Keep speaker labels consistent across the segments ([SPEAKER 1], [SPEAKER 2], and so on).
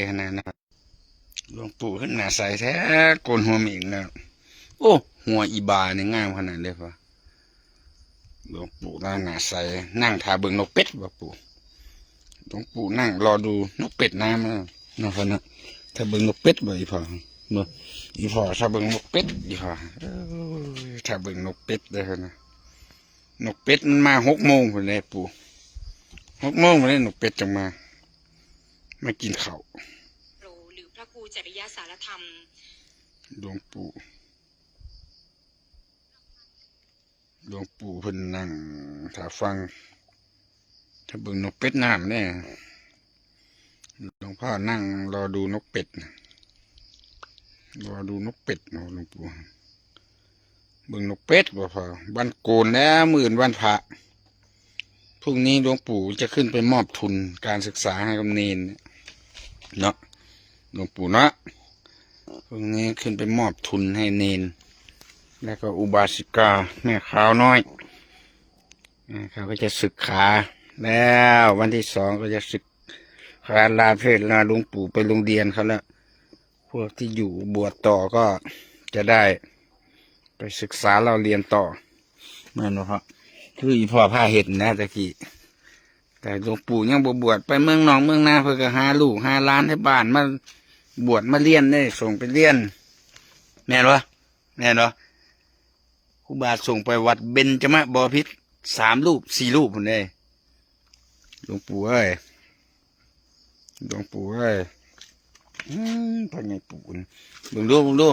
[SPEAKER 1] ขนาดนั้นหลวงปู่ขึ้นหน้าใสแท้โกนหัวเหม่งแล้วโอ้หัวอีบาเนี่ยงามขนาดเลยพอหลวงปู่หน้าใสนั่งทาเบิ่งนกเป็ดบ่ปู่หลวงปู่นั่งรอดูนกเป็ดน้ำนะพอนะถ้าเบิ่งนกเป็ดบ่อีพอเมื่ออีพอถ้าเบิ่งนกเป็ดอีพอถ้าเบิ่งนกเป็ดเลยนะนกเป็ดมันมา6 โมงคนเลยปู่6 โมงคนเลยนกเป็ดจังมากินข้าว
[SPEAKER 2] หรือพระครูจริยสารธรรม
[SPEAKER 1] หลวงปู่เพิ่นนั่งถ้าฟังถ้าเบิ่งนกเป็ดน้ำเนี่ยหลวงพ่อนั่งรอดูนกเป็ดรอดูนกเป็ดเนาะหลวงปู่เบิ่งนกเป็ดบ่พอวันโกนแล้วมื้ออื่นวันพระพรุ่งนี้หลวงปู่จะขึ้นไปมอบทุนการศึกษาให้กับเนนเนาะหลวงปู่เนาะพรุ่งนี้ขึ้นไปมอบทุนให้เนนแล้วก็อุบาสิกาแม่ขาวน้อยเขาก็จะศึกษาแล้ววันที่2ก็จะศึกษาลาเพศลาหลวงปู่ไปโรงเรียนเขาแล้วพวกที่อยู่บวชต่อก็จะได้ไปศึกษาเราเรียนต่อแม่นบ่ครับคืออีพ่อพาเห็ดนะตะกี้แต่หลวงปู่ยังบวชไปเมืองนอกเมืองนาเพื่อก็หาลูกหาหลานให้บ้านมาบวชมาเรียนได้ส่งไปเรียนแม่นบ่ครูบาส่งไปวัดเบญจมบพิตร3 รูป 4 รูปพุ่นเด้หลวงปู่เอ้ยพ่อใหญ่ปู่เบิ่งดู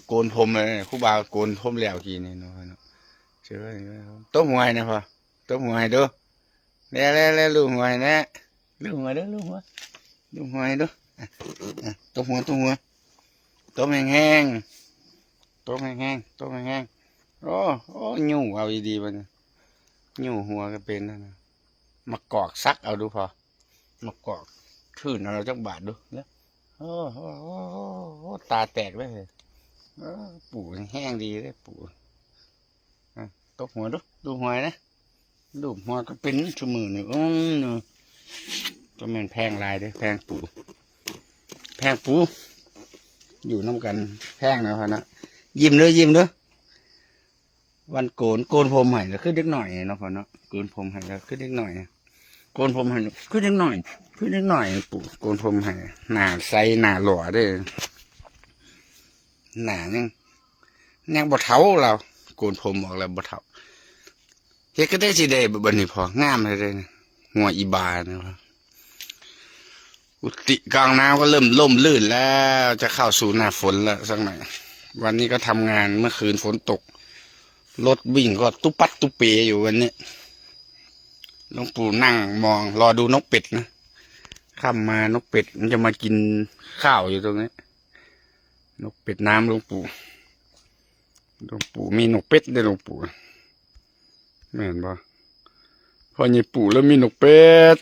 [SPEAKER 1] โกนผมเลยครูบาโกนผมแล้วกี่นี่เนาะเจอต้มหัวให้นะพ่อต้มหัวให้ดูแล้วลูกหัวให้นะลูกหัวให้ดูต้มหัวต้มแห้งโอ้ยุ่งเอาดีๆมันยุ่งหัวก็เป็นนะมากอกซักเอาดูพอมากอกขึ้นเราจักบาทดูเนี่ยโอ้ตาแตกเลยปู่แห้งดีเลยปู่ตบหัวดูหัวนะดูหัวก็เป็นชั่วมือหนึ่งก็มันแพงลายด้วยแพงปู่อยู่น้ำกันแพงนะพะนะยิ้มด้วยวันโกนผมให้แล้วขึ้นเล็กหน่อยเนาะพอเนาะโกนผมให้แล้วขึ้นเล็กหน่อยโกนผมให้ขึ้นเล็กหน่อยปู่โกนผมให้หน้าใสหน้าหล่อด้วยหน้ายังบ่เฒ่าเราโกนผมออกแล้วบ่เฒ่าเฮ็ดก็ได้สิได้บัดนี้พองามเลยนะหัวอีบานะครับอุติกลางน้ำก็เริ่มล่มลื่นแล้วจะเข้าสู่หน้าฝนแล้วสักหน่อยวันนี้ก็ทำงานเมื่อคืนฝนตกรถวิ่งก็ตุ๊ปัดตุ๊เปอยู่วันนี้หลวงปู่นั่งมองรอดูนกเป็ดนะข้ามมานกเป็ดมันจะมากินข้าวอยู่ตรงนี้นกเป็ดน้ำหลวงปู่มีนกเป็ดด้วยหลวงปู่ไม่เห็นป่ะพอญี่ปุ่นแล้วมีนกเป็ด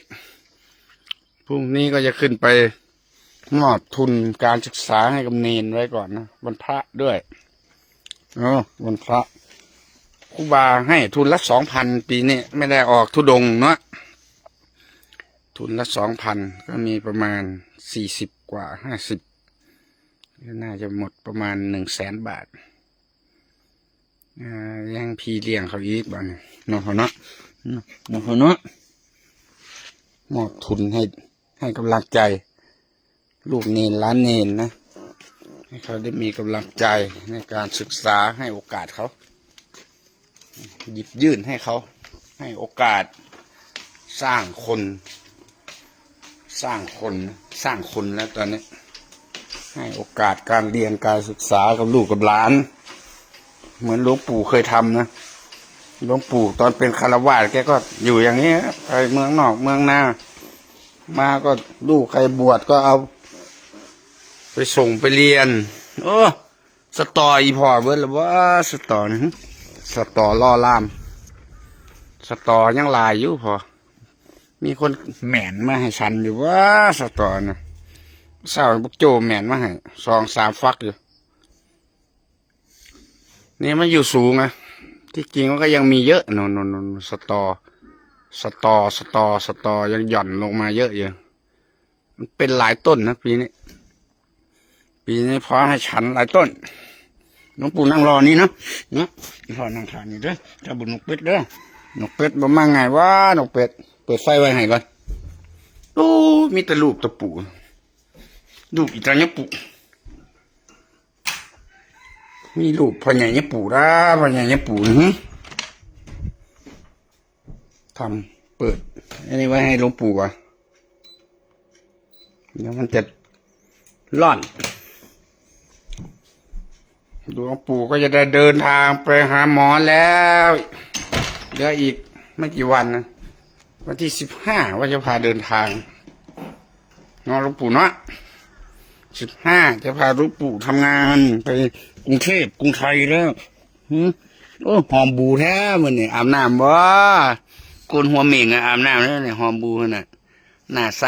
[SPEAKER 1] พรุ่งนี้ก็จะขึ้นไปมอบทุนการศึกษาให้กับเนนไว้ก่อนนะวันพระด้วยวันพระครูบาให้ทุนละ 2,000 ปีนี้ไม่ได้ออกธุดงค์เนาะทุนละ 2,000 ก็มีประมาณ40 กว่า 50น่าจะหมดประมาณ100,000 บาทยังพี่เลี้ยงเขาอีกบ้างเนาะมอบทุนให้กำลังใจลูกเนนล้านเนนนะให้เขาได้มีกำลังใจในการศึกษาให้โอกาสเขาหยิบยื่นให้เขาให้โอกาสสร้างคนแล้วตอนนี้ให้โอกาสการเรียนการศึกษากับลูกกับหลานเหมือนหลวงปู่เคยทำนะหลวงปู่ตอนเป็นฆราวาสแกก็อยู่อย่างนี้ไปเมืองนอกเมืองนามาก็ลูกใครบวชก็เอาไปส่งไปเรียนสตออีพ่อเบิดแล้วว่าสตอล่อล่ามสตอยังลายอยู่พอมีคนแหม่นมาให้ฉันอยู่ว่าสตอนะสาวบุกโจแหม่นมาให้2-3 ฟักอยู่นี่มันอยู่สูงอะที่จริงมันก็ยังมีเยอะนสตอยังหย่อนลงมาเยอะอยู่ มันเป็นหลายต้นนะปีนี้พอให้ฉันหลายต้นหลวงปู่นั่งรอนี่เนาะพอนั่งทานนี่เด้อจะบุญนกเป็ดเด้อนกเป็ดบ่มาไงวะนกเป็ดเปิดไฟไว้ให้ก่อนโอ้มีแต่รูปตะปูรูปอีตาเนี่ยปูมีรูปพ่อใหญ่เนี่ยปูนะพ่อใหญ่เนี่ยปูนะทำเปิดอันนี้ไว้ให้หลวงปู่ก่อนเดี๋ยวมันจะร่อนหลวงปู่ก็จะได้เดินทางไปหาหมอแล้วเหลืออีกไม่กี่วันนะวันที่15ว่าจะพาเดินทางเนาะหลวงปู่เนาะ15จะพาหลวงปู่ทำงานไปกรุงเทพกรุงไทยแล้วโอ้หอมบูแท้มันเนี่ยอาบน้ำบ่โกนหัวเหม่งอะอาบน้ำแล้วเนี่ยหอมบูขนาดหน้าใส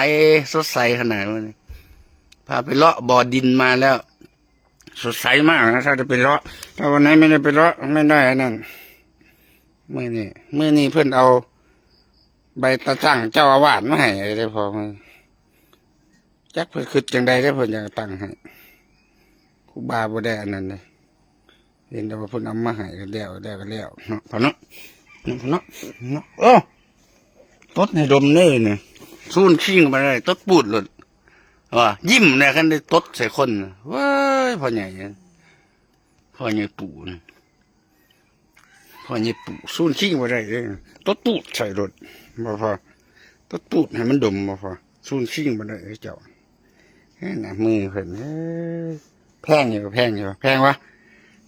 [SPEAKER 1] สดใสขนาดนี้พาไปเลาะบ่อดินมาแล้วสดใสมากนะถ้าจะไปเลาะถ้าวันไหนไม่ได้ไปเลาะไม่ได้นั่นเมื่อนี้เพื่อนเอาใบตะตั้งเจ้าอาวาสมาให้ได้พอมาจักเพื่อนคือจังใดได้เพื่อนอยากตั้งให้ครูบาบ่ได้อันนั้นเลยเห็นแต่ว่าเพื่อนเอามาให้ก็แล้วเนาะพอเนาะโอ้ต้นให้ดมเน่เนี่ยซูนชิงมาได้ต้นปูดหลุดว่ายิ้มเนี่ยกันได้ต้นใส่คนว้ายพ่อใหญ่ปู่ซูนชิงมาได้เลยต้นปูดใส่รถบ่พอต้นปูดให้มันดมบ่พอซูนชิงมาได้เจ้าแค่น่ะมือเพิ่นแพงอยู่แพงวะ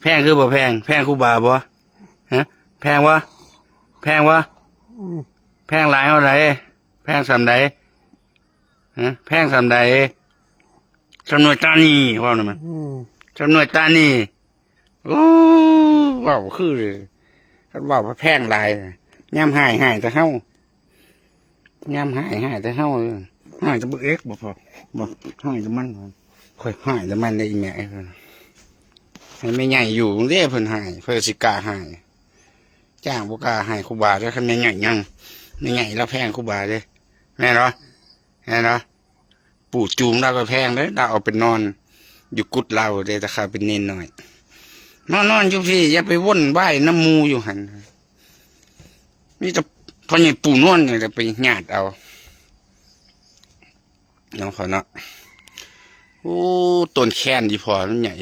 [SPEAKER 1] แพงคือบ่แพงครูบาบ่ฮะแพงวะแพงหลายเท่าไหร่แพงสำใดฮะแพงสำใดจำนวนตานีว่าหน่อยมั้ยจำนวนตานีโอ้ว้าวคือเลยเขาว่าแพงหลายย่ำหายจะเฮาย่ำหายจะเฮาหายจะบึกเอ็กบ่พอบ่หายจะมันค่อยหายจะมันได้อีแม่ให้ไม่ใหญ่อยู่เด้เพิ่นหายเพิ่นสิกล้าหายจ้างบ่กล้าหายครูบาเด้อคันไม่ใหญ่ยังไม่ใหญ่แล้วแพงครูบาเด้แม่เนาะปู่จูงเราก็แพงเลยเราเอาไปนอนอยู่กุดเราเด้แต่ข้าเป็นเน้นหน่อยนอนอยู่พี่อย่าไปว่นว่ายน้ำมูอยู่หันนี่จะพอใหญ่ปู่นอนเนี่ยจะไปหยาดเอาน้องเขาเนาะโอ้ต้นแคนดีพอมันใหญ่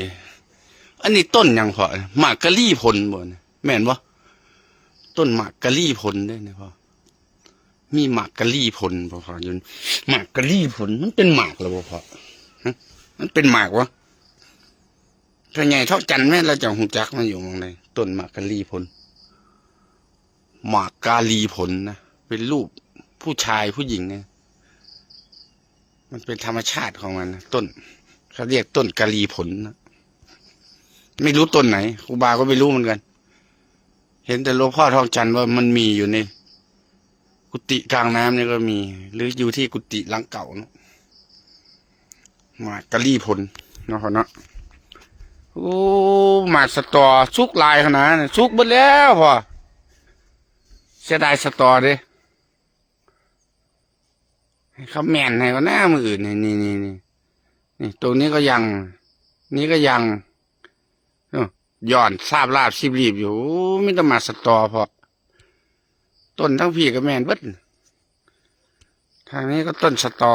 [SPEAKER 1] อันนี้ต้นยังพอหมากกะลี่ผลบ่เนี่ยแม่นบ่ต้นหมากกะลี่ผลได้เนี่ยพอมีหมากกะลี่ผลพออยู่หมากกะลี่ผลมันเป็นหมากหรือพอมันเป็นหมากวะถ้าใหญ่เท่าจันแม่เราจะหูจักมันอยู่มองไหนต้นหมากกะลี่ผลหมากกะลี่ผลนะเป็นรูปผู้ชายผู้หญิงเนี่ยมันเป็นธรรมชาติของมันนะต้นเขาเรียกต้นกะลีผลนะไม่รู้ต้นไหนครูบาก็ไม่รู้เหมือนกันเห็นแต่หลวงพ่อทองจันทร์ว่ามันมีอยู่ในกุฏิกลางน้ำนี่ก็มีหรืออยู่ที่กุฏิหลังเก่าเนาะหมากกะลีผลเนาะเนาะโอ้หมากสตอซุกลายขนาดนั้นซุกหมดแล้วพอเสียดายสตอดิเขาแม่นให้ก็หน้ามืออื่นนี่ตรงนี้ก็ยังนี่ก็ยังย่อนทราบลาบสิบรีบอยู่ไม่ต้องมาสตอพอต้นทั้งพี่ก็แม่นเบิดทางนี้ก็ต้นสตอ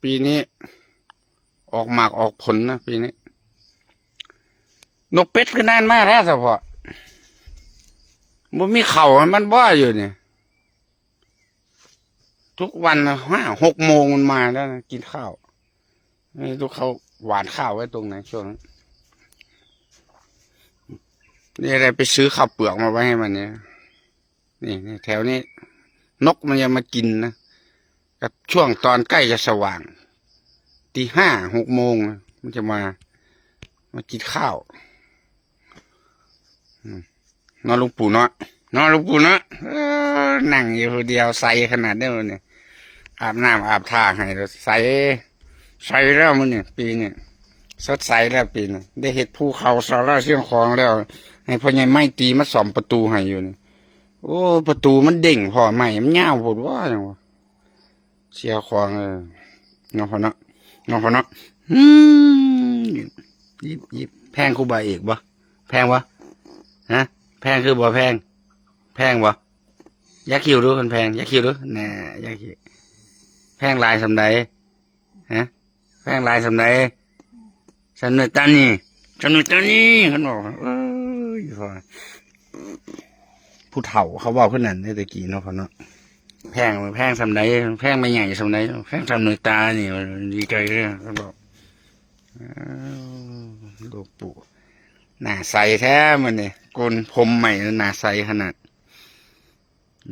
[SPEAKER 1] ปีนี้ออกหมากออกผลนะปีนี้นกเป็ดก็นานมากแล้วสิพอมันมีเข่ามันบ้าอยู่เนี่ยทุกวัน5-6 โมงมันมาแล้วนะกินข้าวนี่ทุกเขาหวานข้าวไว้ตรงไหนช่วงนั้นนี่อะไรไปซื้อข้าวเปลือกมาไว้ให้มันเนี่ยนี่แถวนี้นกมันจะมากินนะกับช่วงตอนใกล้จะสว่างตี 5-6 โมงมันจะมากินข้าวนอนหลวงปู่เนาะนั่งอยู่คนเดียวใสขนาดนี้เลยเนี่ยอาบน้ำอาบท่าให้ใสแล้วมันเนี่ยปีเนี่ยสดใสแล้วปีเนี่ยได้เห็ดภูเขาสาราเชียงของแล้วให้พ่อใหญ่ไม้ตีมาส่อมประตูให้อยู่เนี่ยโอ้ประตูมันเด้งพอใหม่มันเงาปวดว่าอย่างวะ เสียควางน้องพอเนาะน้องพอเนาะยิบแพงครูบาเอกบ่แพงวะฮะแพงคือบ่แพงแพงวะยักษ์คิวดูคนแพงยักษ์คิวดูแน่ยักษ์คิวแพงลายสำใดฮะแพงลายสำใดสำนึกตานี่สำนึกตานี่เขาบอกพอผู้เฒ่าเขาบอกเพื่อนนั่นในตะกี้เนาะพอเนาะแพงสำใดแพงไม่ใหญ่สำใดแพงสำนึกตานี่ดีใจเลยเขาบอกหลวงปู่หน้าใสแท้มันเนี่ยโกนผมใหม่หน้าใสขนาด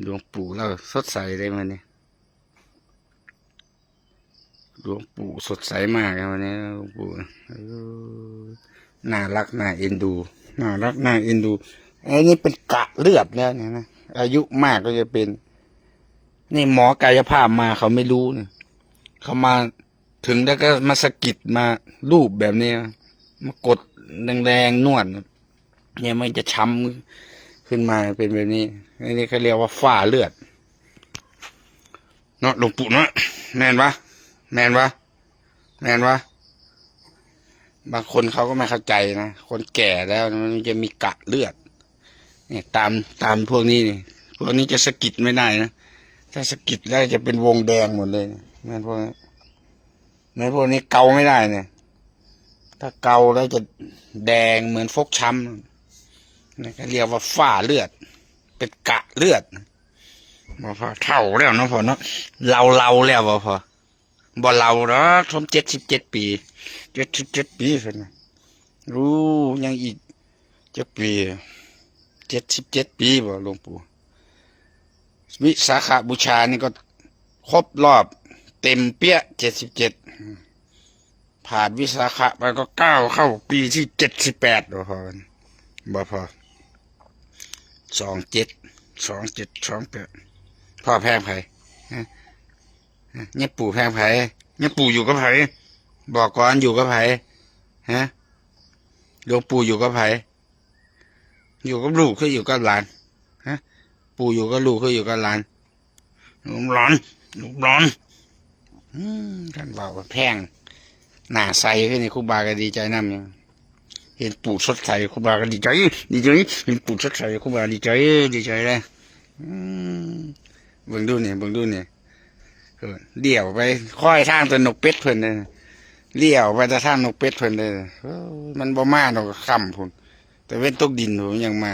[SPEAKER 1] หลวงปู่เราสดใสได้มันเนี่ยหลวงปู่สดใสมากวันนี้หลวงปู่น่ารักน่าเอ็นดูน่ารักน่าเอ็นดูไอ้นี่เป็นกะเลือดแล้วเนี่ยนะอายุมากก็จะเป็นนี่หมอกายภาพมาเขาไม่รู้เนี่ยเขามาถึงแล้วก็มาสะกิดมารูปแบบนี้มากดแรงๆนวดเนี่ยมันจะช้ำขึ้นมาเป็นแบบนี้อันนี้เขาเรียกว่าฝ้าเลือดเนาะหลวงปู่เนาะแม่นวะแม่นวะแม่นวะบางคนเขาก็ไม่เข้าใจนะคนแก่แล้วมันจะมีกะเลือดเนี่ยตามพวกนี้นี่พวกนี้จะสะกิดไม่ได้นะถ้าสะกิดแล้วจะเป็นวงแดงหมดเลยแม่นพวกนี้แม่นพวกนี้เกาไม่ได้เนี่ยถ้าเกาแล้วจะแดงเหมือนฟกช้ำนี่ก็เรียกว่าฝ้าเลือดเป็นกะเลือดบ่พอเท่าแล้วเนาะพอเนาะเราแล้วบ่พอบ่เราเนาะทม77 ปี77 ปีเพิ่นรู้ยังอีกจะปี77 ปีบ่หลวงปู่วิสาขบูชานี่ก็ครบรอบเต็มเปี้ย77ผ่านวิสาขไปก็ก้าวเข้าปีที่78บ่พอบ่พอ27พ่อแพงไผเนี่ยปู่แพงไผเนี่ยปู่อยู่กับไผบอกก่อนอยู่กับไผฮะหลวงปู่อยู่กับไผอยู่กับลูกคืออยู่กับหลานฮะปู่อยู่กับลูกคืออยู่กับหลานลูกหลานท่านบอกว่าแพงหน้าใสขึ้นนี่ครูบาก็ดีใจน้ำยังเห็นปู่สดใสครูบาก็ดีใจเห็นปู่สดใสครูบาดีใจเลยเบิ่งดูเนี่ยเดี่ยวไปค่อยทางตัวนกเป็ดเพิ่นเลยเลี้ยวไปแต่ทางนกเป็ดเพิ่นเลยมันบ่มาดอกค่ำพุ่นแต่เว้นตกดินผมยังมา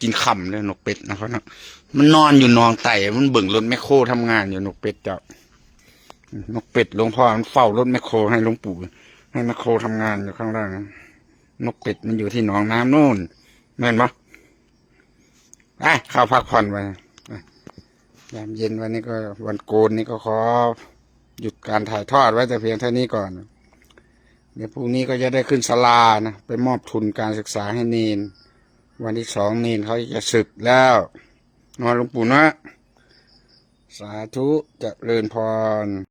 [SPEAKER 1] กินค่ำเลยนกเป็ดนะครับเนาะมันนอนอยู่นองไต่มันเบิ่งรถแมคโครทำงานอยู่นกเป็ดเจ้านกเป็ดหลวงพ่อมันเฝ้ารถแมคโครให้หลวงปู่ให้แมคโครทำงานอยู่ข้างล่างนกเป็ดมันอยู่ที่หนองน้ำนู่นแม่นปะเข้าพักผ่อนไปยามเย็นวันนี้ก็วันโกนนี่ก็ขอหยุดการถ่ายทอดไว้แต่เพียงเท่านี้ก่อนเดี๋ยวพรุ่งนี้ก็จะได้ขึ้นศาลานะไปมอบทุนการศึกษาให้เนนวันที่2เนนเขาจะศึกแล้วนอนหลวงปู่นะสาธุเจริญพร